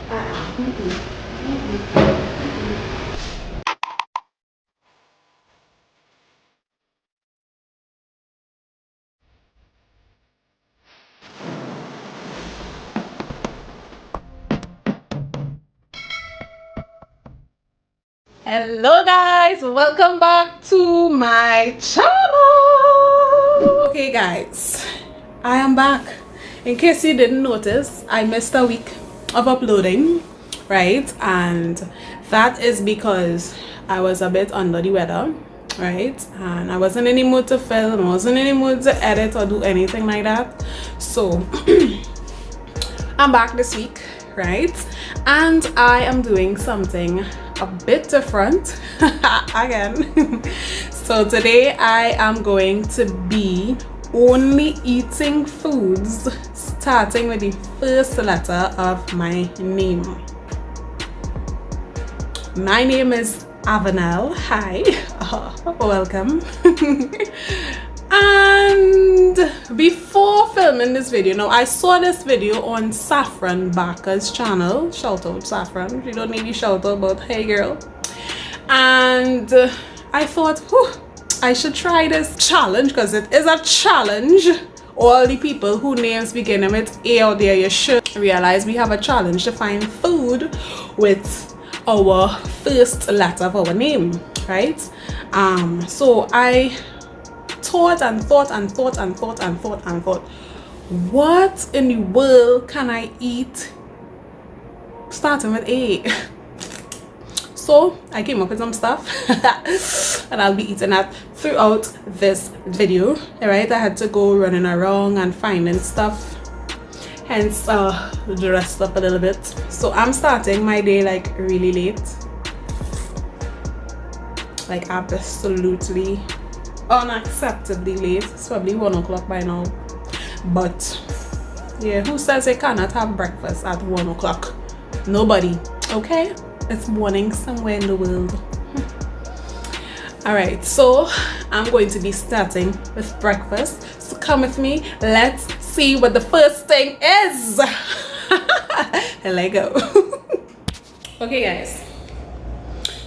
Hello guys, welcome back to my channel. Okay guys, I am back. In case you didn't notice, I missed a week of uploading, right? And that is because I was a bit under the weather, right? And I wasn't in the mood to film, I wasn't in the mood to edit or do anything like that. So I'm back this week, right? And I am doing something a bit different again. So today I am going to be only eating foods starting with the first letter of my name. My name is Avanel. Hi, welcome. And before filming this video, now I saw this video on Saffron Barker's channel. Shout out Saffron, you don't need to shout out, but hey girl. And I thought, I should try this challenge because it is a challenge. All the people who names beginning with A out there, you should realize we have a challenge to find food with our first letter of our name, right? So I thought, what in the world can I eat starting with A? So I came up with some stuff and I'll be eating that throughout this video. Alright, I had to go running around and finding stuff, hence dressed up a little bit. So I'm starting my day like really late, like absolutely unacceptably late. It's probably 1 o'clock by now, but yeah, who says they cannot have breakfast at 1 o'clock? Nobody. Okay, it's morning somewhere in the world. All right, so I'm going to be starting with breakfast, so come with me. Let's see what the first thing is. Let go. Okay guys,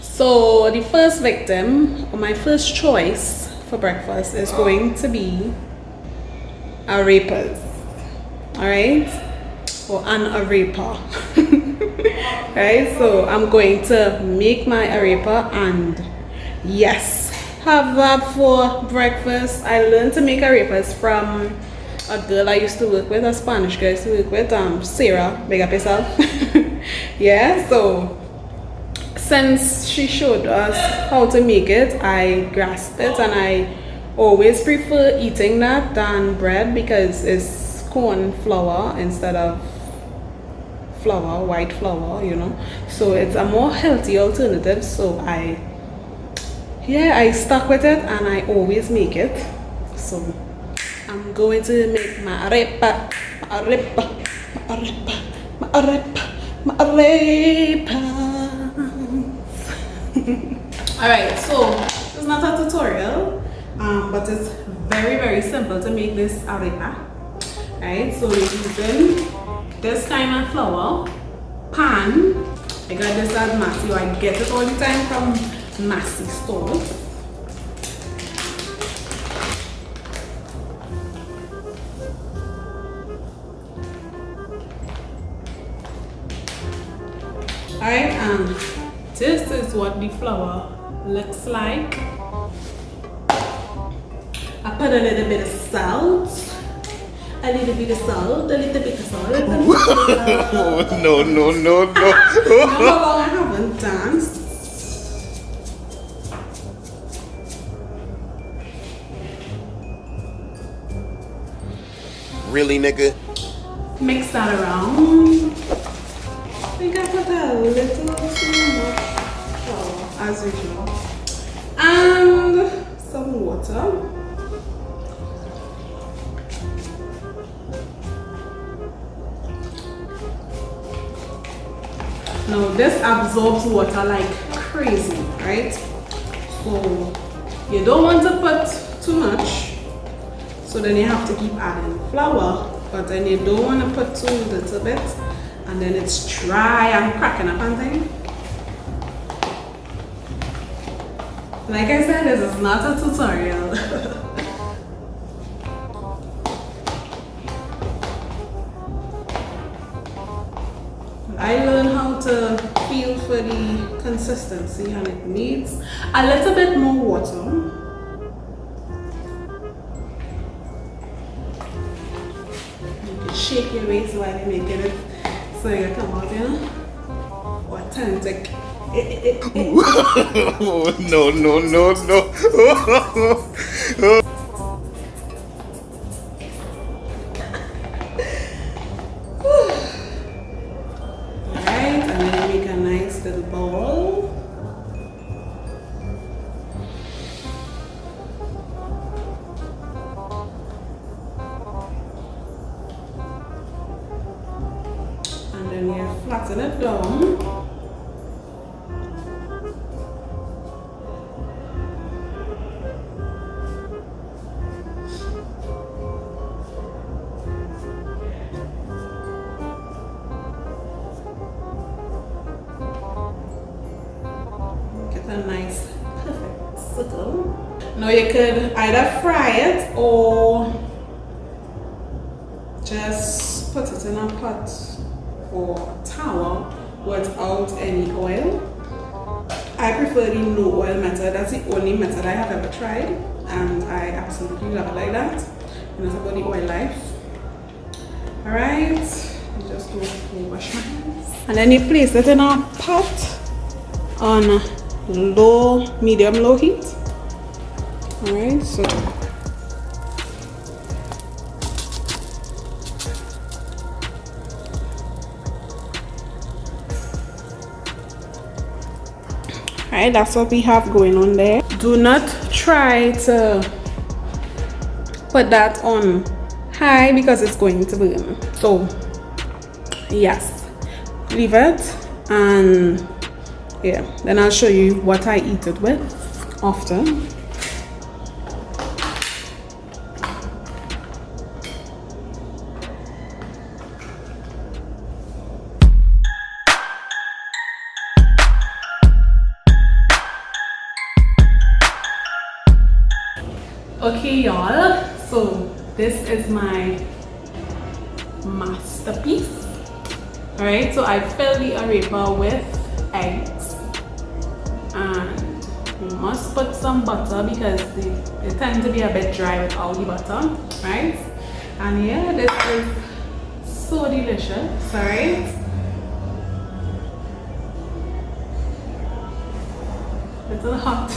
so the first victim, or my first choice for breakfast, is going to be arepas. All right, or an arepa. Right, so I'm going to make my arepa and yes, have that for breakfast. I learned to make arepas from a girl I used to work with, a Spanish girl I used to work with, Sarah, big up yourself. Yeah, so since she showed us how to make it, I grasped it, and I always prefer eating that than bread because it's corn flour instead of flour, white flour, you know. So it's a more healthy alternative. So I stuck with it and I always make it. So I'm going to make my arepa. Alright, so it's not a tutorial, but it's very simple to make this arepa. Right, so we're using this kind of flour pan. I got this at Massy, I get it all the time from Massy stores. Alright, and this is what the flour looks like. I put a little bit of salt, a little bit of salt, a little bit of salt, a little bit of salt. No. No, I haven't danced. Really, nigga? Mix that around. I think I put a little too much flour, as usual, and some water. Now this absorbs water like crazy, right? So you don't want to put too much, so then you have to keep adding flour, but then you don't want to put too little bit, and then it's dry and cracking up and thing. Like I said, this is not a tutorial. I learned how to feel for the consistency, and it needs a little bit more water. Shake your waist while you're making it so you come out, you know, authentic. No, no, no, no. Alright, and then make a nice little bowl. And then you flatten it down. Get a nice perfect circle. Now you could either fry it or just put it in a pot or towel without any oil. I prefer the no oil method. That's the only method I have ever tried, and I absolutely love it like that. And it's about the oil life. Alright, just go wash my hands. And then you place it in a pot on medium low heat. Alright, so alright, that's what we have going on there. Do not try to put that on high because it's going to burn. So yes, leave it, and yeah, then I'll show you what I eat it with after. Okay y'all, so this is my masterpiece. Alright, so I fill the arepa with eggs, and you must put some butter because they tend to be a bit dry without the butter, right? And yeah, this is so delicious. Alright, little hot.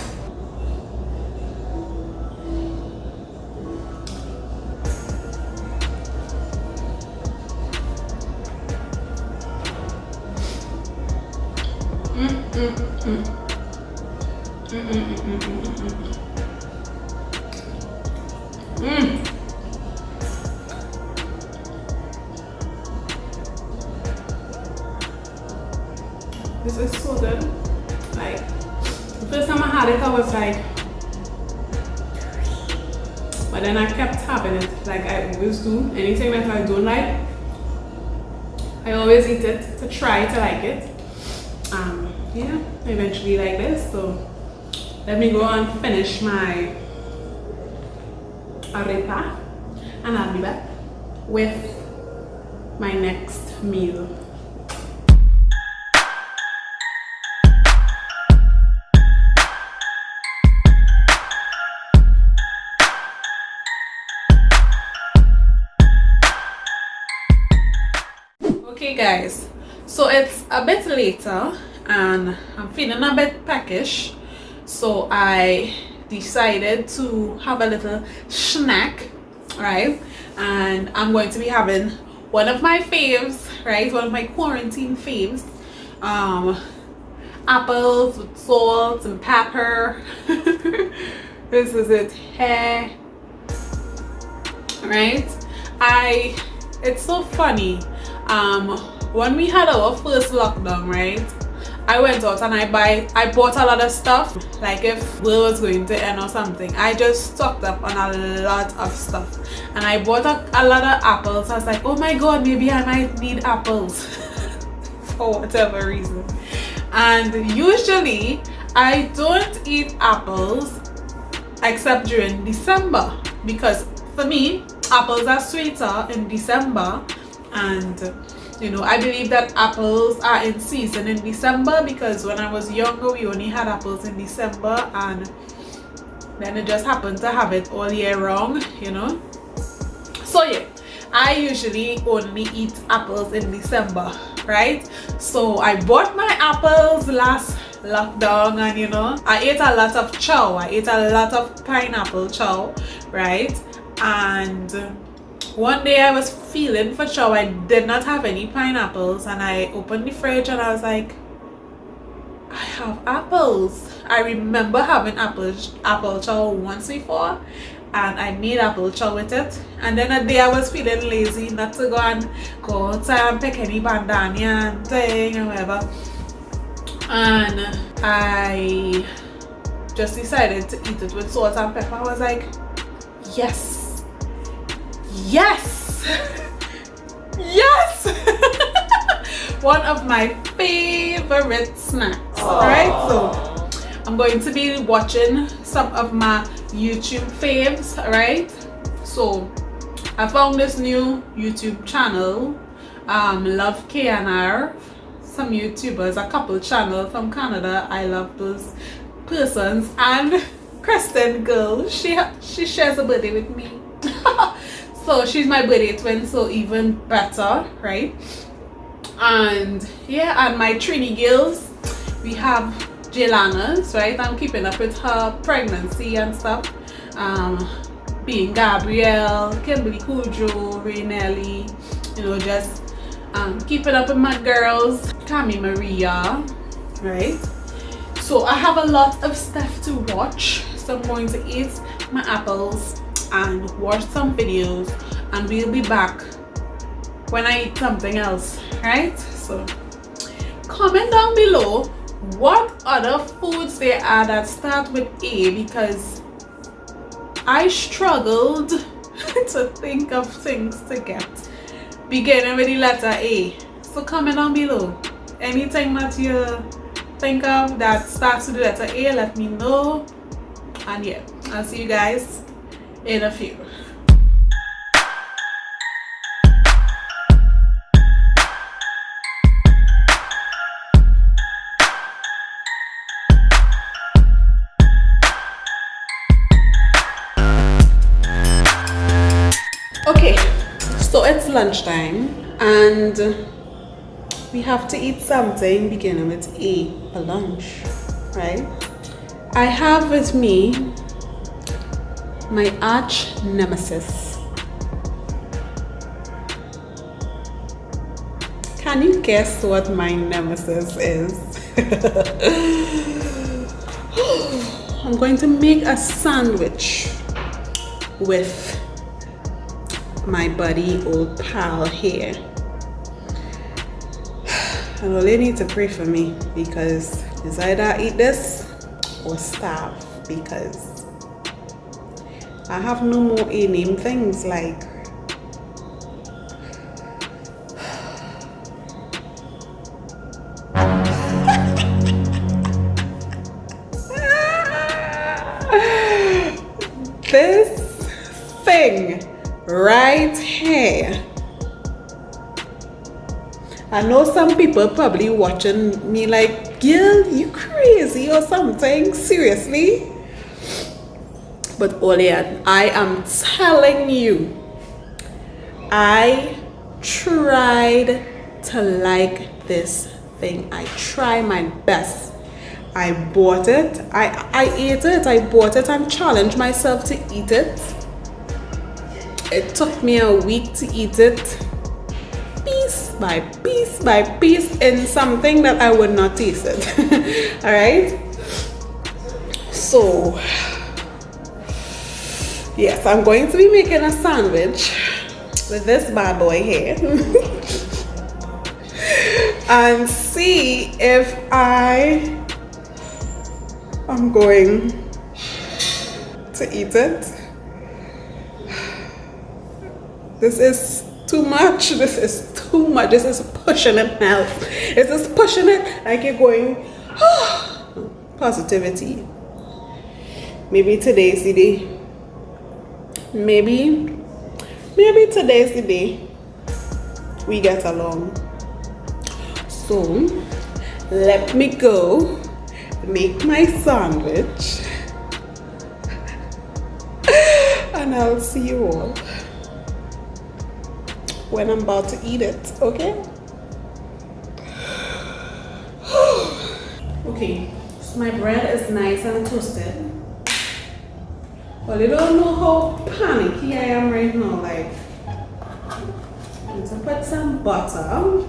This is so good. Like, the first time I had it, I was like, but then I kept having it, like I always do. Anything that I don't like, I always eat it to try to like it. Yeah, eventually like this. So let me go and finish my arepa, and I'll be back with my next meal. Okay guys, so it's a bit later and I'm feeling a bit peckish, so I decided to have a little snack, right? And I'm going to be having one of my faves, right? One of my quarantine faves, apples with salt and pepper. This is it here, right? It's so funny. When we had our first lockdown, right, I went out and I bought a lot of stuff. Like if world was going to end or something, I just stocked up on a lot of stuff, and I bought a lot of apples. I was like, oh my god, maybe I might need apples. for whatever reason. And usually I don't eat apples except during December, because for me apples are sweeter in December, and you know, I believe that apples are in season in December because when I was younger we only had apples in December, and then it just happened to have it all year round, you know. So yeah, I usually only eat apples in December, right? So I bought my apples last lockdown, and you know, I ate a lot of chow. I ate a lot of pineapple chow, right? And one day I was feeling for chow. I did not have any pineapples, and I opened the fridge and I was like, I have apples. I remember having apple chow once before, and I made apple chow with it. And then a day I was feeling lazy not to go outside and pick any bandana and thing and whatever, and I just decided to eat it with salt and pepper. I was like, yes, yes, yes. One of my favorite snacks. Right, so I'm going to be watching some of my YouTube faves, right? So I found this new YouTube channel, Love KNR. Some YouTubers, a couple channels from Canada. I love those persons. And Kristen girl, she shares a birthday with me. So she's my birthday twin, so even better, right? And yeah, and my Trini girls, we have Jelana's, right? I'm keeping up with her pregnancy and stuff. Being Gabrielle, Kimberly Kujo, Rainelli, you know, just keeping up with my girls, Cami Maria, right? So I have a lot of stuff to watch. So I'm going to eat my apples and watch some videos, and we'll be back when I eat something else, right? So comment down below what other foods there are that start with A, because I struggled to think of things to get beginning with the letter A. So comment down below anything that you think of that starts with the letter A, let me know. And yeah, I'll see you guys in a few. Okay, so it's lunchtime and we have to eat something beginning with A for lunch, right? I have with me my arch nemesis. Can you guess what my nemesis is? I'm going to make a sandwich with my buddy old pal here. And all you need to pray for me, because it's either eat this or starve, because I have no more A-name things like this thing right here. I know some people probably watching me like, girl, you crazy or something, seriously? But Olian, I am telling you, I tried to like this thing. I try my best. I bought it, I ate it, I bought it and challenged myself to eat it. It took me a week to eat it, piece by piece by piece, in something that I would not taste it. All right, so yes, I'm going to be making a sandwich with this bad boy here and see if I am going to eat it. This is too much. This is too too much. This is pushing it now. This is pushing it like you're going, positivity. Maybe today's the day. Maybe today's the day we get along. So let me go make my sandwich and I'll see you all when I'm about to eat it, okay? Okay, so my bread is nice and toasted. Well, you don't know how panicky I am right now. Like, I'm going to put some butter.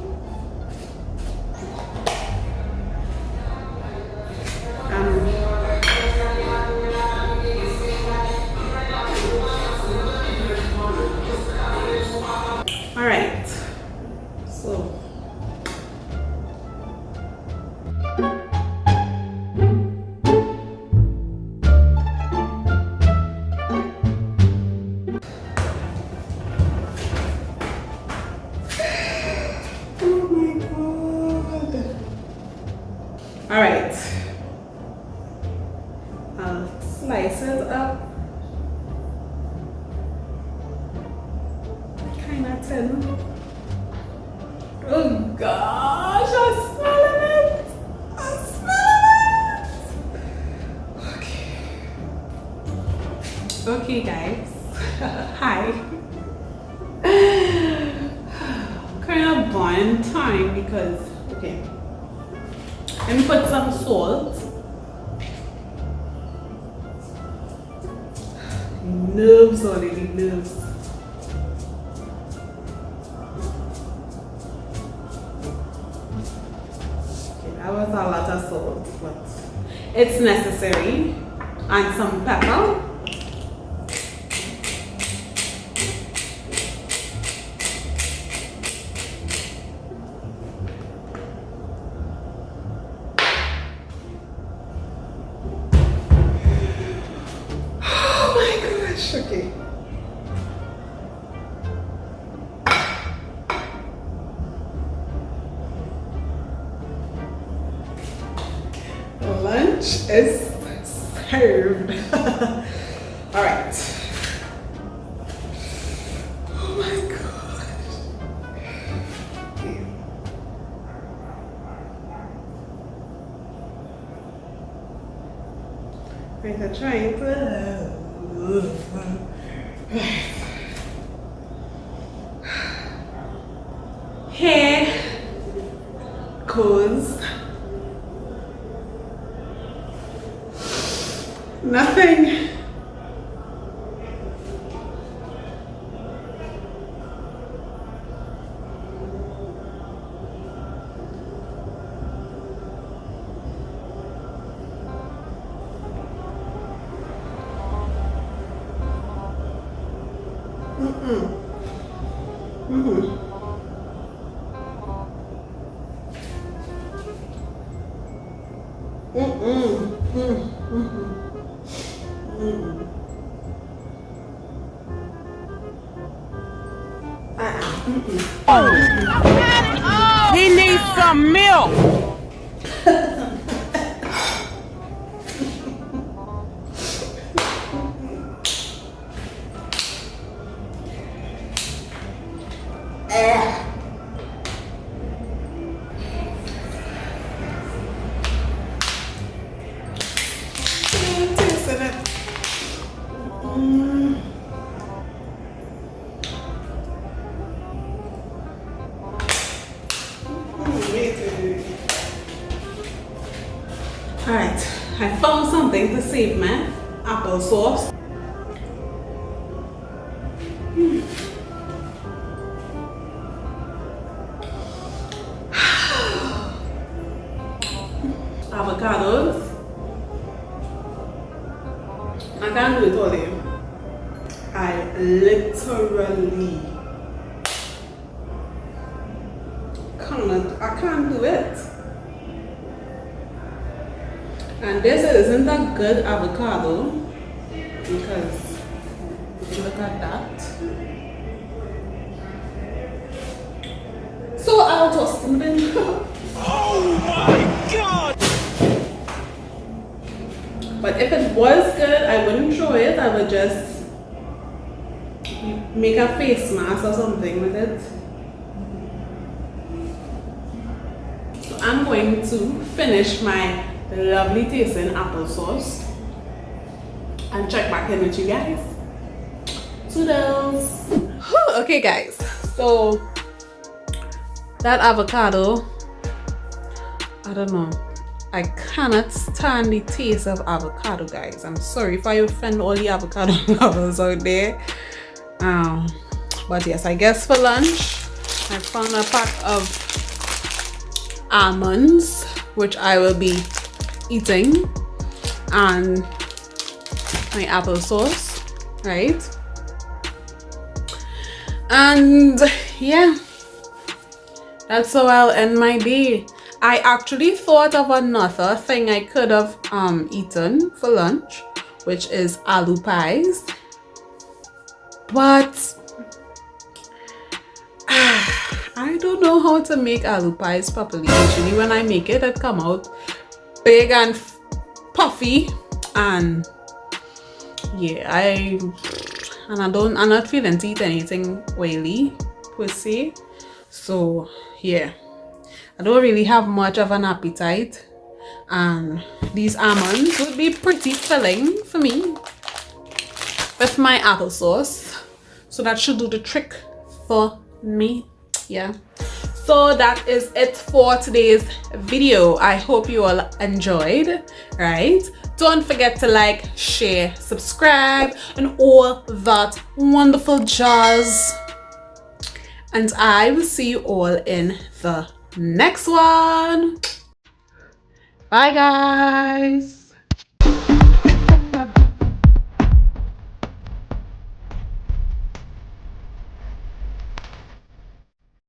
All right, so oh my God. All right, I'll slice it up kind of thin. Oh gosh, I smell it! I smell it! Okay. Okay, guys. Hi. Kind of bun time because, okay. Let me put some salt. Nerves already, nerves. That was a lot of salt, but it's necessary. And some pepper. Oh my gosh, okay. Lunch is served. All right. Oh my gosh. Okay. Right, I'm trying to. Here goes nothing. He needs some milk. Alright, I found something to save my applesauce. Avocados. I can't do it all here. I literally I can't do it. And this isn't a good avocado because look at that. I'll toss them in. Oh my God! But if it was good, I wouldn't throw it. I would just make a face mask or something with it. So I'm going to finish my lovely tasting applesauce and check back in with you guys. Toodles. Okay guys, so that avocado, I don't know, I cannot stand the taste of avocado, guys. I'm sorry if I offend all the avocado lovers out there. But yes, I guess for lunch I found a pack of almonds which I will be eating, and my applesauce, right? And yeah, that's how I'll end my day. I actually thought of another thing I could have eaten for lunch, which is aloo pies, but I don't know how to make aloo pies properly. Usually when I make it, it come out big and puffy, and yeah, I'm not feeling to eat anything oily per se. So yeah, I don't really have much of an appetite, and these almonds would be pretty filling for me with my applesauce, so that should do the trick for me. Yeah, so that is it for today's video. I hope you all enjoyed, right? Don't forget to like, share, subscribe, and all that wonderful jazz. And I will see you all in the next one. Bye guys.